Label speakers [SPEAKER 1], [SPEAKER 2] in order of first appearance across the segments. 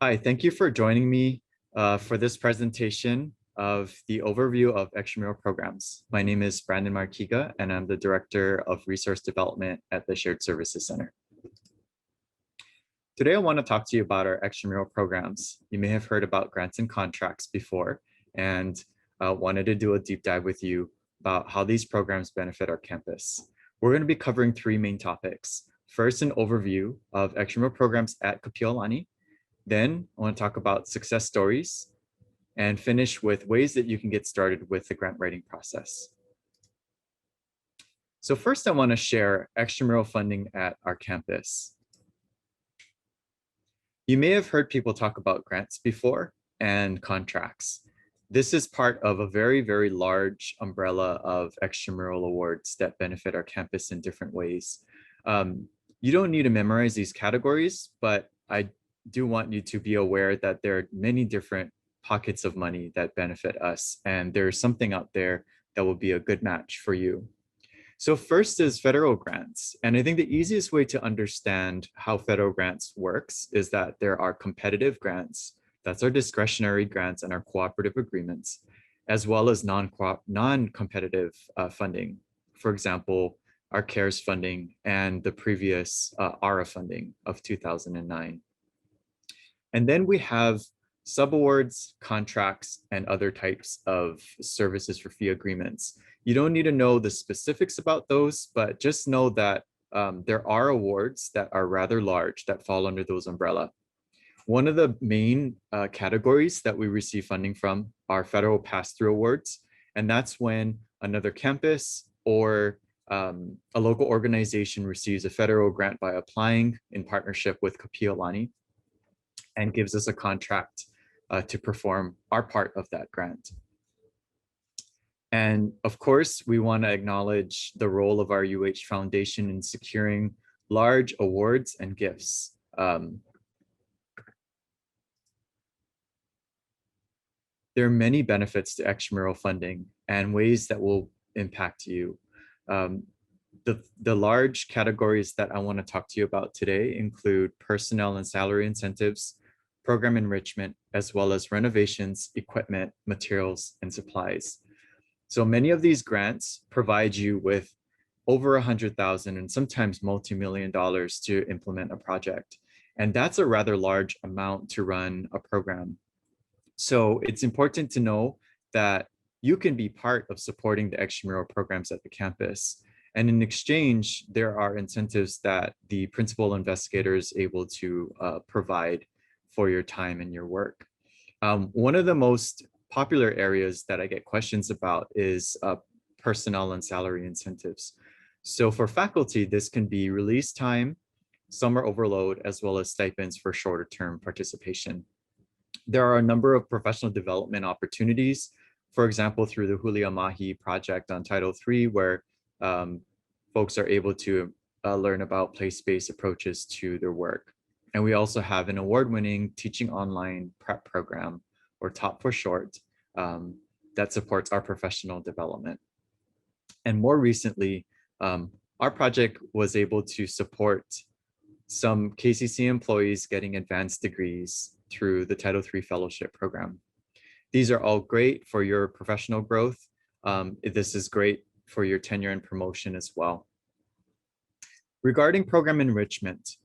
[SPEAKER 1] Hi, thank you for joining me for this presentation of the overview of extramural programs. My name is Brandon Marquiga, and I'm the Director of Resource Development at the Shared Services Center. Today, I want to talk to you about our extramural programs. You may have heard about grants and contracts before, and wanted to do a deep dive with you about how these programs benefit our campus. We're going to be covering three main topics. First, an overview of extramural programs at Kapiolani. Then I want to talk about success stories and finish with ways that you can get started with the grant writing process. So first, I want to share extramural funding at our campus. You may have heard people talk about grants before and contracts. This is part of a very, very large umbrella of extramural awards that benefit our campus in different ways. You don't need to memorize these categories, but I do want you to be aware that there are many different pockets of money that benefit us, and there's something out there that will be a good match for you. So first is federal grants. And I think the easiest way to understand how federal grants works is that there are competitive grants, that's our discretionary grants and our cooperative agreements, as well as non-competitive funding. For example, our CARES funding and the previous ARA funding of 2009. And then we have subawards, contracts, and other types of services for fee agreements. You don't need to know the specifics about those, but just know that there are awards that are rather large that fall under those umbrella. One of the main categories that we receive funding from are federal pass-through awards, and that's when another campus or a local organization receives a federal grant by applying in partnership with Kapiolani and gives us a contract to perform our part of that grant. And of course, we want to acknowledge the role of our UH Foundation in securing large awards and gifts. There are many benefits to extramural funding and ways that will impact you. The large categories that I want to talk to you about today include personnel and salary incentives, program enrichment, as well as renovations, equipment, materials, and supplies. So many of these grants provide you with over 100,000 and sometimes multi-million dollars to implement a project. And that's a rather large amount to run a program. So it's important to know that you can be part of supporting the extramural programs at the campus. And in exchange, there are incentives that the principal investigator is able to provide for your time and your work. One of the most popular areas that I get questions about is personnel and salary incentives. So for faculty, this can be release time, summer overload, as well as stipends for shorter term participation. There are a number of professional development opportunities, for example, through the Hulia Mahi project on Title III, where folks are able to learn about place-based approaches to their work. And we also have an award-winning teaching online prep program, or TOP for short, that supports our professional development. And more recently, our project was able to support some KCC employees getting advanced degrees through the Title III Fellowship Program. These are all great for your professional growth. This is great for your tenure and promotion as well. Regarding program enrichment,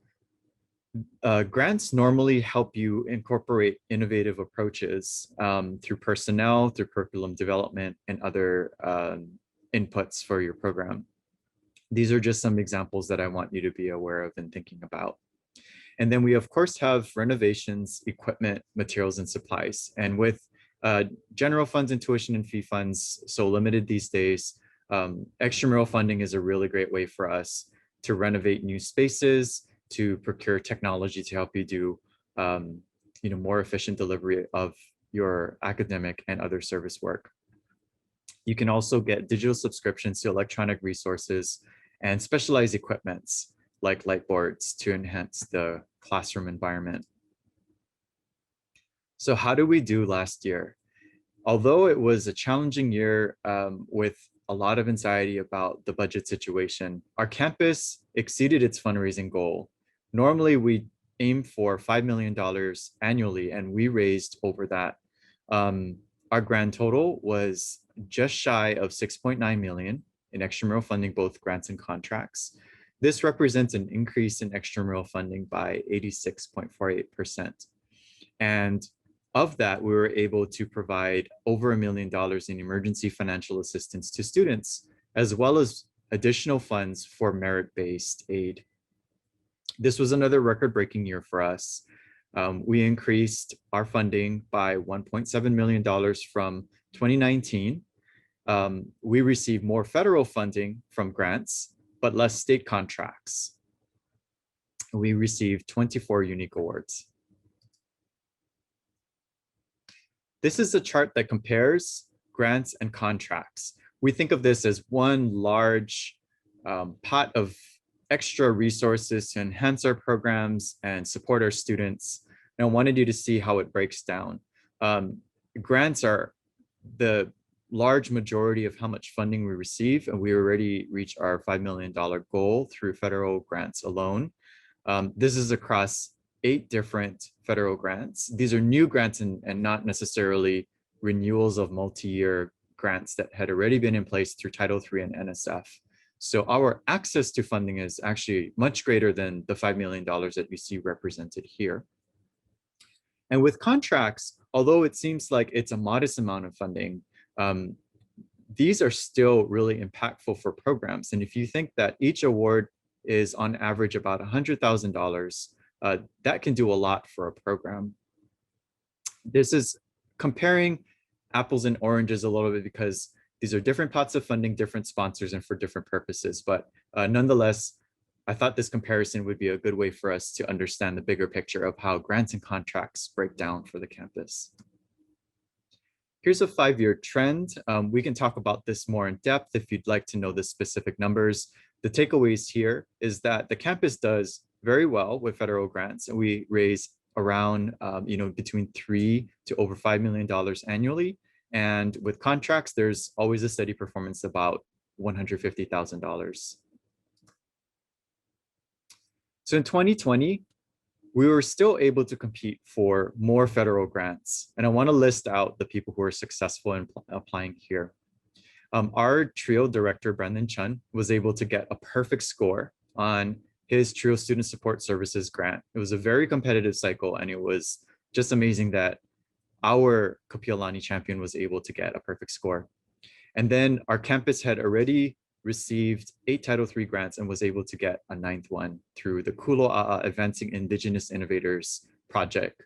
[SPEAKER 1] grants normally help you incorporate innovative approaches through personnel, through curriculum development, and other inputs for your program. These are just some examples that I want you to be aware of and thinking about. And then we, of course, have renovations, equipment, materials, and supplies. And with general funds and tuition and fee funds so limited these days, extramural funding is a really great way for us to renovate new spaces, to procure technology to help you do more efficient delivery of your academic and other service work. You can also get digital subscriptions to electronic resources and specialized equipments like light boards to enhance the classroom environment. So how did we do last year? Although it was a challenging year with a lot of anxiety about the budget situation, our campus exceeded its fundraising goal. Normally, we aimed for $5 million annually, and we raised over that. Our grand total was just shy of 6.9 million in extramural funding, both grants and contracts. This represents an increase in extramural funding by 86.48%. And of that, we were able to provide over $1 million in emergency financial assistance to students, as well as additional funds for merit-based aid. This was another record-breaking year for us. We increased our funding by $1.7 million from 2019. We received more federal funding from grants, but less state contracts. We received 24 unique awards. This is a chart that compares grants and contracts. We think of this as one large pot of extra resources to enhance our programs and support our students. And I wanted you to see how it breaks down. Grants are the large majority of how much funding we receive, and we already reached our $5 million goal through federal grants alone. This is across 8 different federal grants. These are new grants and not necessarily renewals of multi-year grants that had already been in place through Title III and NSF. So our access to funding is actually much greater than the $5 million that you see represented here. And with contracts, although it seems like it's a modest amount of funding, these are still really impactful for programs. And if you think that each award is on average about $100,000, that can do a lot for a program. This is comparing apples and oranges a little bit because these are different pots of funding, different sponsors, and for different purposes. But nonetheless, I thought this comparison would be a good way for us to understand the bigger picture of how grants and contracts break down for the campus. Here's a 5-year trend. We can talk about this more in depth if you'd like to know the specific numbers. The takeaways here is that the campus does very well with federal grants, and we raise around between $3 to over $5 million annually. And with contracts, there's always a steady performance about $150,000. So in 2020, we were still able to compete for more federal grants. And I want to list out the people who were successful in applying here. Our TRIO director, Brandon Chun, was able to get a perfect score on his TRIO Student Support Services grant. It was a very competitive cycle, and it was just amazing that our Kapiolani champion was able to get a perfect score. And then our campus had already received 8 Title III grants and was able to get a 9th one through the Kulo'a'a Advancing Indigenous Innovators project,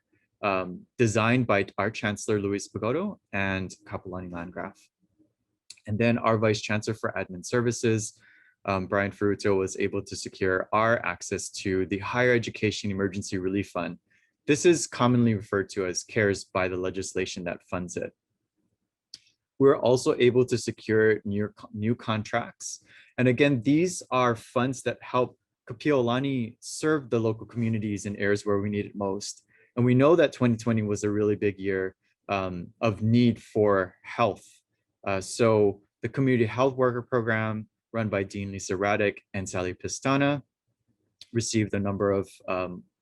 [SPEAKER 1] designed by our Chancellor, Luis Pagodo, and Kapiolani Landgraf. And then our Vice Chancellor for Admin Services, Brian Ferruto, was able to secure our access to the Higher Education Emergency Relief Fund. This is commonly referred to as CARES by the legislation that funds it. We're also able to secure new contracts. And again, these are funds that help Kapiolani serve the local communities in areas where we need it most. And we know that 2020 was a really big year of need for health. So the Community Health Worker Program, run by Dean Lisa Raddick and Sally Pistana, received a number of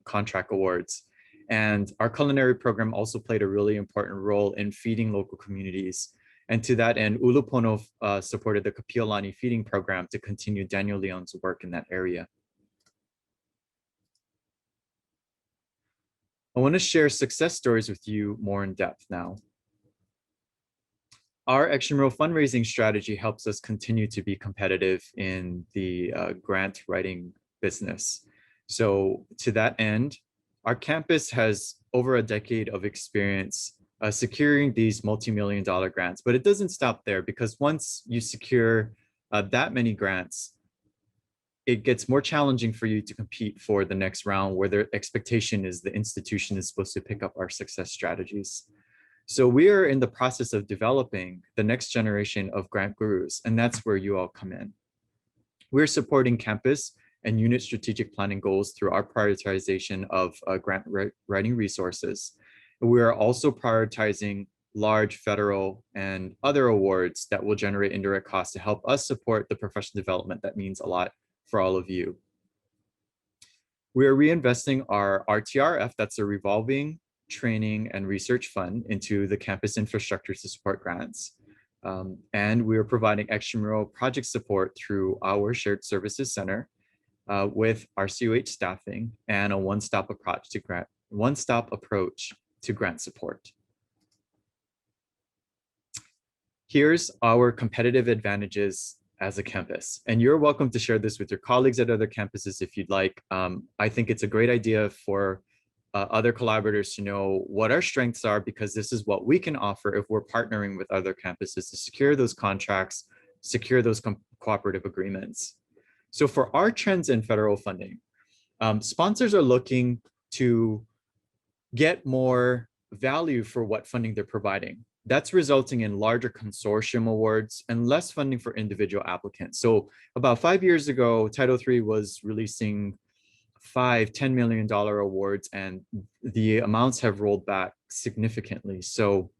[SPEAKER 1] contract awards. And our culinary program also played a really important role in feeding local communities. And to that end, Ulupono supported the Kapiolani feeding program to continue Daniel Leon's work in that area. I want to share success stories with you more in depth now. Our extramural fundraising strategy helps us continue to be competitive in the grant writing business. So to that end, our campus has over a decade of experience securing these multi-million-dollar grants, but it doesn't stop there, because once you secure that many grants, it gets more challenging for you to compete for the next round, where the expectation is the institution is supposed to pick up our success strategies. So we are in the process of developing the next generation of grant gurus, and that's where you all come in. We're supporting campus and unit strategic planning goals through our prioritization of grant writing resources. We are also prioritizing large federal and other awards that will generate indirect costs to help us support the professional development that means a lot for all of you. We are reinvesting our RTRF, that's a revolving training and research fund, into the campus infrastructure to support grants. And we are providing extramural project support through our shared services center with our COH staffing and a one-stop approach to grant support. Here's our competitive advantages as a campus. And you're welcome to share this with your colleagues at other campuses if you'd like. I think it's a great idea for other collaborators to know what our strengths are, because this is what we can offer if we're partnering with other campuses to secure those contracts, secure those cooperative agreements. So for our trends in federal funding, sponsors are looking to get more value for what funding they're providing. That's resulting in larger consortium awards and less funding for individual applicants. So about 5 years ago, Title III was releasing $5-10 million awards, and the amounts have rolled back significantly. So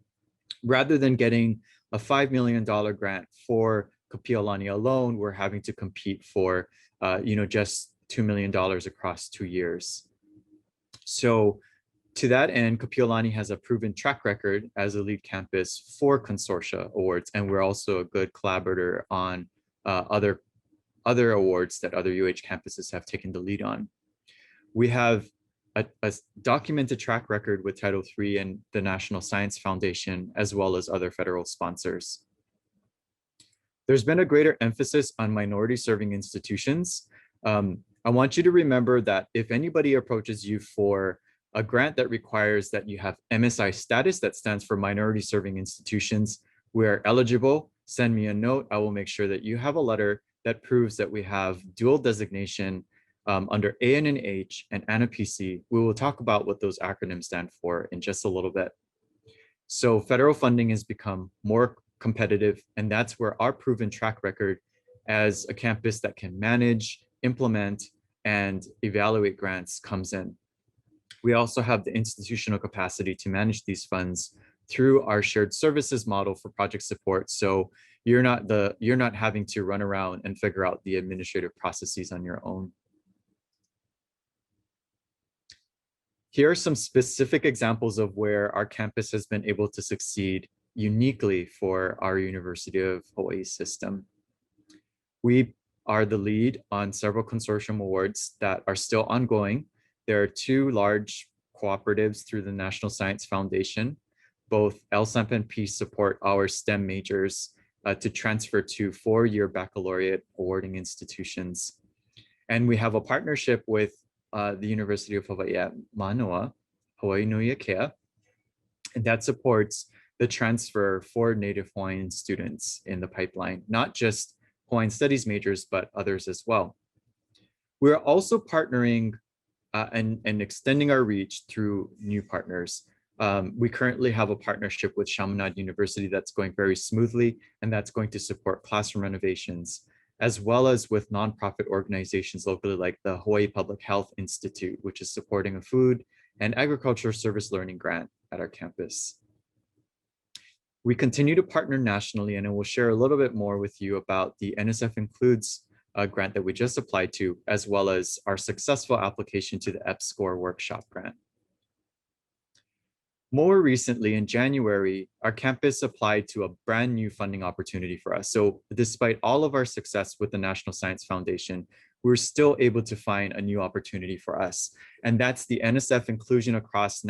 [SPEAKER 1] rather than getting a $5 million grant for Kapiolani alone, we're having to compete for just $2 million across 2 years. So to that end, Kapiolani has a proven track record as a lead campus for consortia awards, and we're also a good collaborator on other awards that other UH campuses have taken the lead on. We have a documented track record with Title III and the National Science Foundation, as well as other federal sponsors. There's been a greater emphasis on minority serving institutions. I want you to remember that if anybody approaches you for a grant that requires that you have MSI status, that stands for Minority Serving Institutions, we are eligible. Send me a note. I will make sure that you have a letter that proves that we have dual designation under ANNH and ANAPC. We will talk about what those acronyms stand for in just a little bit. So federal funding has become more competitive, and that's where our proven track record as a campus that can manage, implement, and evaluate grants comes in. We also have the institutional capacity to manage these funds through our shared services model for project support. So you're not having to run around and figure out the administrative processes on your own. Here are some specific examples of where our campus has been able to succeed uniquely for our University of Hawaii system. We are the lead on several consortium awards that are still ongoing. There are 2 large cooperatives through the National Science Foundation. Both LSAMP and PEACE support our STEM majors to transfer to 4-year baccalaureate awarding institutions. And we have a partnership with the University of Hawaii at Manoa, Hawaii Nui Akea, and that supports the transfer for Native Hawaiian students in the pipeline, not just Hawaiian Studies majors, but others as well. We're also partnering and extending our reach through new partners. We currently have a partnership with Chaminade University that's going very smoothly, and that's going to support classroom renovations, as well as with nonprofit organizations locally like the Hawaii Public Health Institute, which is supporting a food and agriculture service learning grant at our campus. We continue to partner nationally, and I will share a little bit more with you about the NSF Includes grant that we just applied to, as well as our successful application to the EPSCoR workshop grant. More recently, in January, our campus applied to a brand new funding opportunity for us. So despite all of our success with the National Science Foundation, we're still able to find a new opportunity for us. And that's the NSF Inclusion Across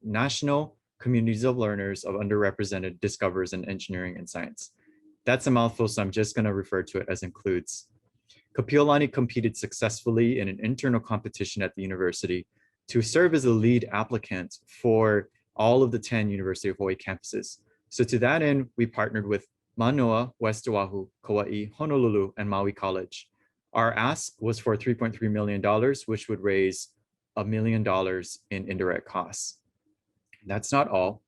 [SPEAKER 1] National Communities of Learners of Underrepresented Discoverers in Engineering and Science. That's a mouthful, so I'm just going to refer to it as Includes. Kapiolani competed successfully in an internal competition at the university to serve as a lead applicant for all of the 10 University of Hawaii campuses. So to that end, we partnered with Manoa, West Oahu, Kauai, Honolulu, and Maui College. Our ask was for $3.3 million, which would raise $1 million in indirect costs. That's not all.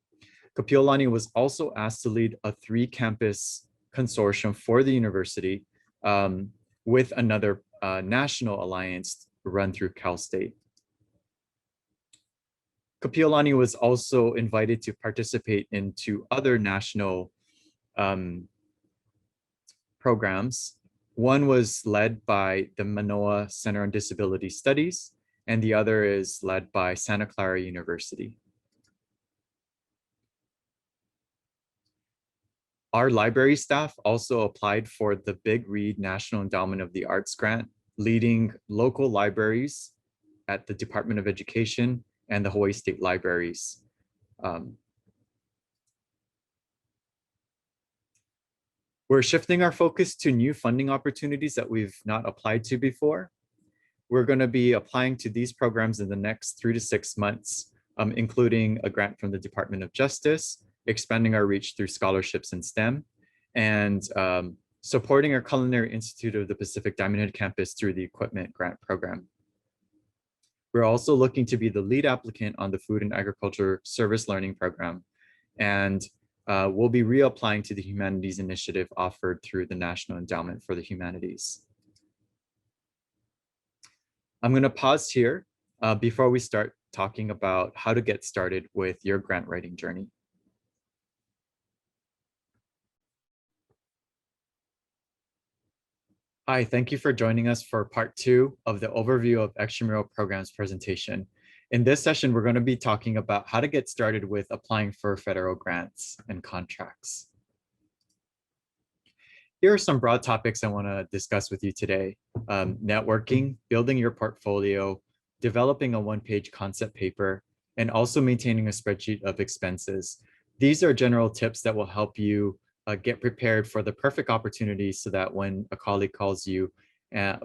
[SPEAKER 1] Kapiolani was also asked to lead a 3-campus consortium for the university with another national alliance run through Cal State. Kapiolani was also invited to participate into other national programs. One was led by the Manoa Center on Disability Studies, and the other is led by Santa Clara University. Our library staff also applied for the Big Read National Endowment of the Arts grant, leading local libraries at the Department of Education and the Hawaii State Libraries. We're shifting our focus to new funding opportunities that we've not applied to before. We're going to be applying to these programs in the next 3 to 6 months, including a grant from the Department of Justice, expanding our reach through scholarships in STEM, and supporting our Culinary Institute of the Pacific Diamond Head campus through the Equipment Grant Program. We're also looking to be the lead applicant on the Food and Agriculture Service Learning Program, and we'll be reapplying to the Humanities Initiative offered through the National Endowment for the Humanities. I'm going to pause here before we start talking about how to get started with your grant writing journey. Hi, thank you for joining us for part 2 of the overview of extramural programs presentation. In this session, we're going to be talking about how to get started with applying for federal grants and contracts. Here are some broad topics I want to discuss with you today. Networking, building your portfolio, developing a one-page concept paper, and also maintaining a spreadsheet of expenses. These are general tips that will help you get prepared for the perfect opportunity so that when a colleague calls you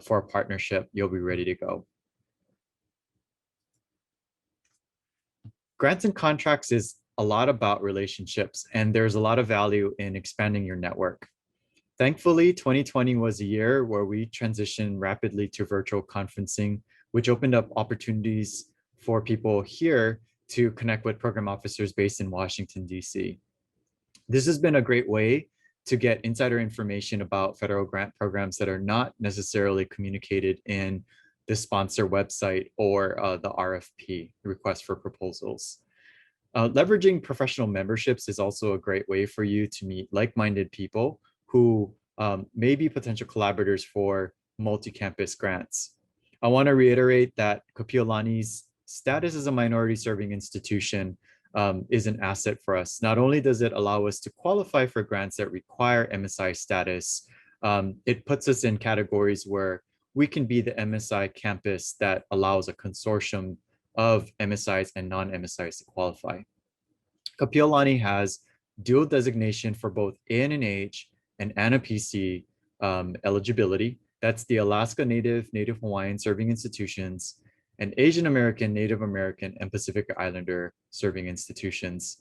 [SPEAKER 1] for a partnership, you'll be ready to go. Grants and contracts is a lot about relationships, and there's a lot of value in expanding your network. Thankfully, 2020 was a year where we transitioned rapidly to virtual conferencing, which opened up opportunities for people here to connect with program officers based in Washington, D.C. This has been a great way to get insider information about federal grant programs that are not necessarily communicated in the sponsor website or the RFP, request for proposals. Leveraging professional memberships is also a great way for you to meet like-minded people who may be potential collaborators for multi-campus grants. I want to reiterate that Kapiolani's status as a minority serving institution is an asset for us. Not only does it allow us to qualify for grants that require MSI status, it puts us in categories where we can be the MSI campus that allows a consortium of MSIs and non-MSIs to qualify. Kapiolani has dual designation for both ANNH and ANAPC eligibility. That's the Alaska Native, Native Hawaiian serving institutions, and Asian American, Native American, and Pacific Islander serving institutions.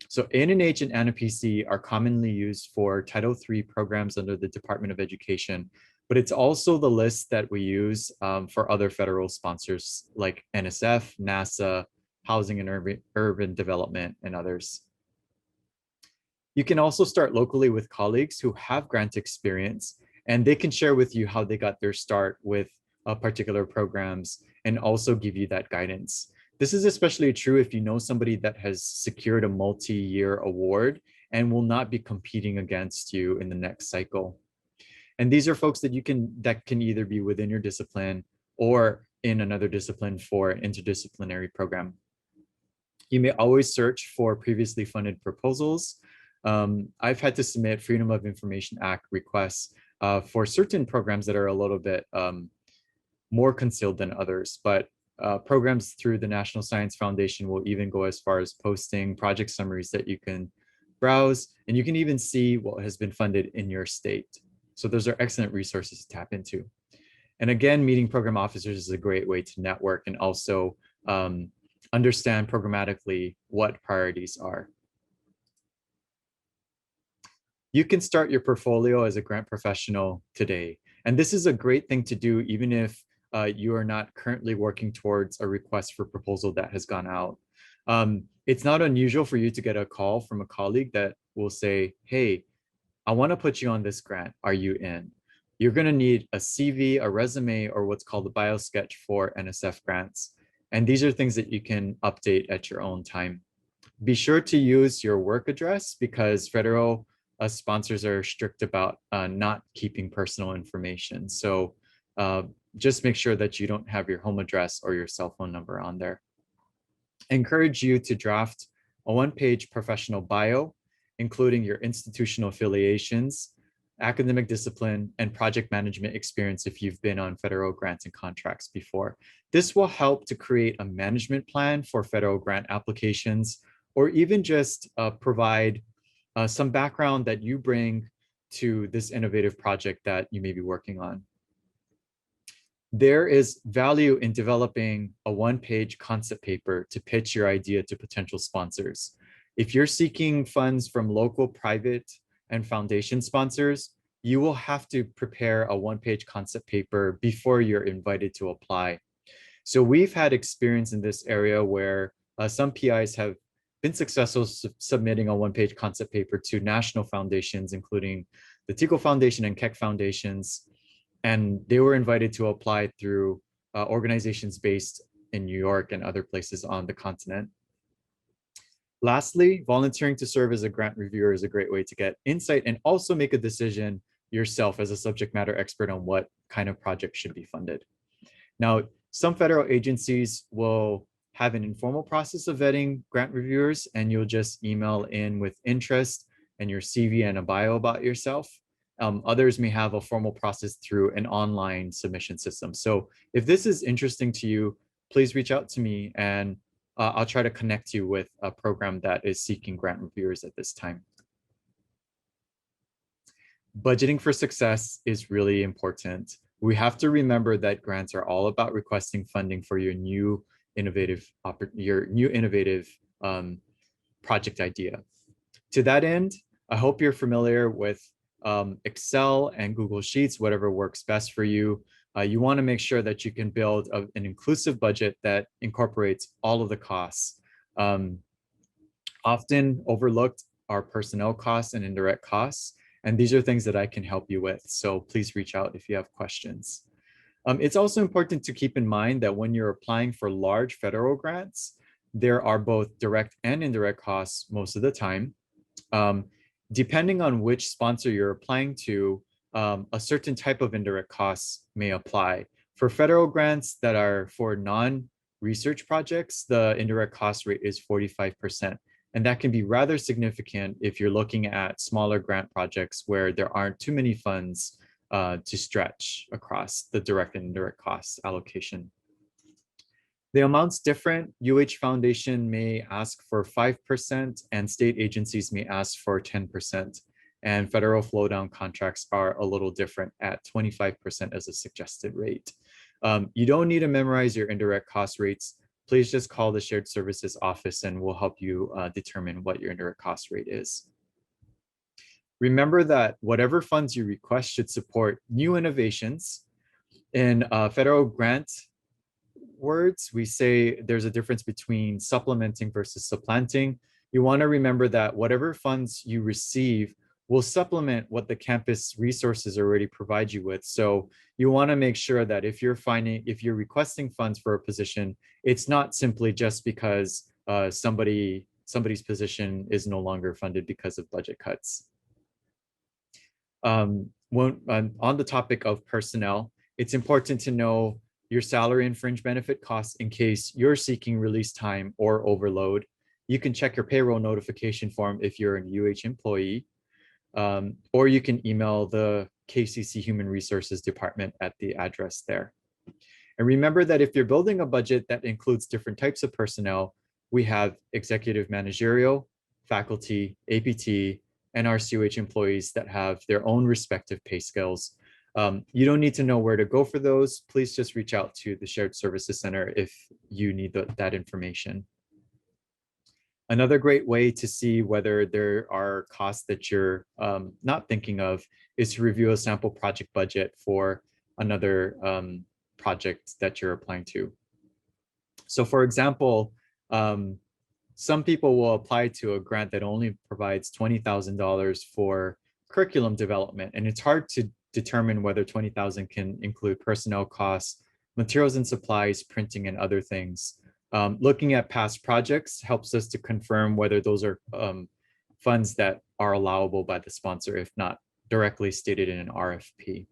[SPEAKER 1] So ANNH and ANAPC are commonly used for Title III programs under the Department of Education, but it's also the list that we use for other federal sponsors like NSF, NASA, Housing and Urban Development, and others. You can also start locally with colleagues who have grant experience, and they can share with you how they got their start with particular programs and also give you that guidance. This is especially true if you know somebody that has secured a multi-year award and will not be competing against you in the next cycle. And these are folks that can either be within your discipline or in another discipline for an interdisciplinary program. You may always search for previously funded proposals. I've had to submit Freedom of Information Act requests for certain programs that are a little bit more concealed than others, but programs through the National Science Foundation will even go as far as posting project summaries that you can browse, and you can even see what has been funded in your state. So those are excellent resources to tap into. And again, meeting program officers is a great way to network and also understand programmatically what priorities are. You can start your portfolio as a grant professional today. And this is a great thing to do even if you are not currently working towards a request for proposal that has gone out. It's not unusual for you to get a call from a colleague that will say, hey, I want to put you on this grant. Are you in? You're going to need a CV, a resume, or what's called a bio sketch for NSF grants. And these are things that you can update at your own time. Be sure to use your work address because federal sponsors are strict about not keeping personal information. So just make sure that you don't have your home address or your cell phone number on there. I encourage you to draft a one-page professional bio, including your institutional affiliations, academic discipline, and project management experience if you've been on federal grants and contracts before. This will help to create a management plan for federal grant applications, or even just provide some background that you bring to this innovative project that you may be working on. There is value in developing a one-page concept paper to pitch your idea to potential sponsors. If you're seeking funds from local, private, and foundation sponsors, you will have to prepare a one-page concept paper before you're invited to apply. So we've had experience in this area where some PIs have been successful submitting a one-page concept paper to national foundations, including the TICO Foundation and Keck Foundations, and they were invited to apply through organizations based in New York and other places on the continent. Lastly, volunteering to serve as a grant reviewer is a great way to get insight and also make a decision yourself as a subject matter expert on what kind of project should be funded. Now, some federal agencies will have an informal process of vetting grant reviewers, and you'll just email in with interest and your CV and a bio about yourself. Others may have a formal process through an online submission system. So if this is interesting to you, please reach out to me and I'll try to connect you with a program that is seeking grant reviewers at this time. Budgeting for success is really important. We have to remember that grants are all about requesting funding for your new innovative project idea. To that end, I hope you're familiar with Excel and Google Sheets, whatever works best for you. You want to make sure that you can build an inclusive budget that incorporates all of the costs. Often overlooked are personnel costs and indirect costs, and these are things that I can help you with. So please reach out if you have questions. It's also important to keep in mind that when you're applying for large federal grants, there are both direct and indirect costs most of the time. Depending on which sponsor you're applying to, a certain type of indirect costs may apply. For federal grants that are for non-research projects, the indirect cost rate is 45%. And that can be rather significant if you're looking at smaller grant projects where there aren't too many funds to stretch across the direct and indirect costs allocation. The amount's different. UH Foundation may ask for 5% and state agencies may ask for 10%. And federal flow down contracts are a little different at 25% as a suggested rate. You don't need to memorize your indirect cost rates. Please just call the shared services office and we'll help you determine what your indirect cost rate is. Remember that whatever funds you request should support new innovations. In federal grant words, we say there's a difference between supplementing versus supplanting. You want to remember that whatever funds you receive will supplement what the campus resources already provide you with. So you want to make sure that if you're requesting funds for a position, it's not simply just because somebody's position is no longer funded because of budget cuts. On the topic of personnel, it's important to know your salary and fringe benefit costs in case you're seeking release time or overload. You can check your payroll notification form if you're an UH employee, or you can email the KCC Human Resources Department at the address there. And remember that if you're building a budget that includes different types of personnel, we have executive managerial, faculty, APT, and RCOH employees that have their own respective pay scales. You don't need to know where to go for those. Please just reach out to the Shared Services Center if you need that information. Another great way to see whether there are costs that you're not thinking of is to review a sample project budget for another project that you're applying to. So for example, some people will apply to a grant that only provides $20,000 for curriculum development, and it's hard to determine whether $20,000 can include personnel costs, materials and supplies, printing, and other things. Looking at past projects helps us to confirm whether those are funds that are allowable by the sponsor, if not directly stated in an RFP.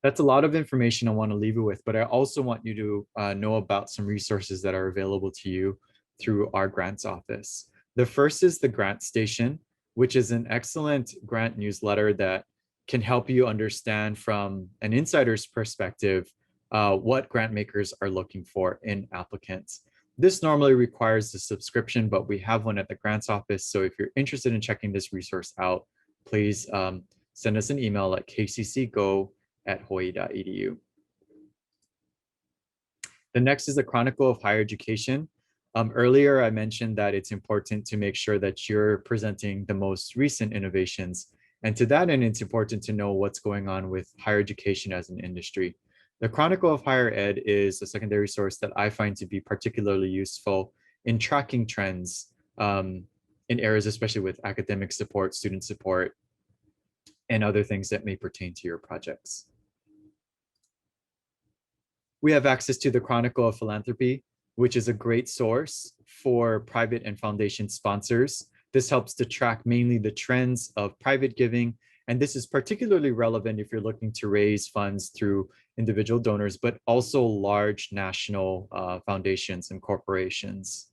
[SPEAKER 1] That's a lot of information I want to leave you with, but I also want you to know about some resources that are available to you through our grants office. The first is the Grant Station, which is an excellent grant newsletter that can help you understand from an insider's perspective what grant makers are looking for in applicants. This normally requires a subscription, but we have one at the grants office. So if you're interested in checking this resource out, please send us an email at kccgo@hawaii.edu. The next is the Chronicle of Higher Education. Earlier, I mentioned that it's important to make sure that you're presenting the most recent innovations. And to that end, it's important to know what's going on with higher education as an industry. The Chronicle of Higher Ed is a secondary source that I find to be particularly useful in tracking trends in areas, especially with academic support, student support, and other things that may pertain to your projects. We have access to the Chronicle of Philanthropy, which is a great source for private and foundation sponsors. This helps to track mainly the trends of private giving. And this is particularly relevant if you're looking to raise funds through individual donors, but also large national foundations and corporations.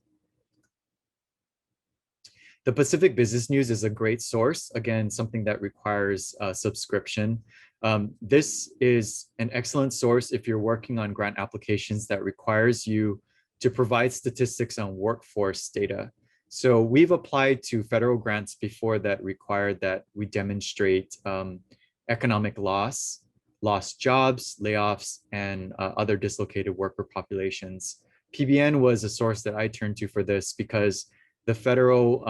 [SPEAKER 1] The Pacific Business News is a great source, again, something that requires a subscription. This is an excellent source if you're working on grant applications that requires you to provide statistics on workforce data. So we've applied to federal grants before that required that we demonstrate economic loss, lost jobs, layoffs, and other dislocated worker populations. PBN was a source that I turned to for this because the Federal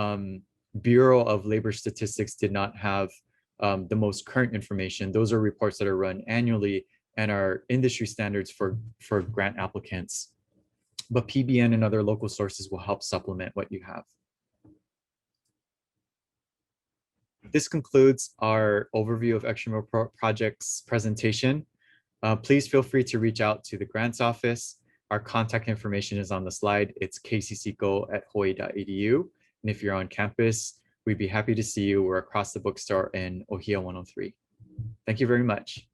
[SPEAKER 1] Bureau of Labor Statistics did not have the most current information. Those are reports that are run annually and are industry standards for grant applicants. But PBN and other local sources will help supplement what you have. This concludes our overview of Extramural Projects presentation. Please feel free to reach out to the grants office. Our contact information is on the slide. It's kccgo@hawaii.edu. And if you're on campus, we'd be happy to see you. We're across the bookstore in Ohia 103. Thank you very much.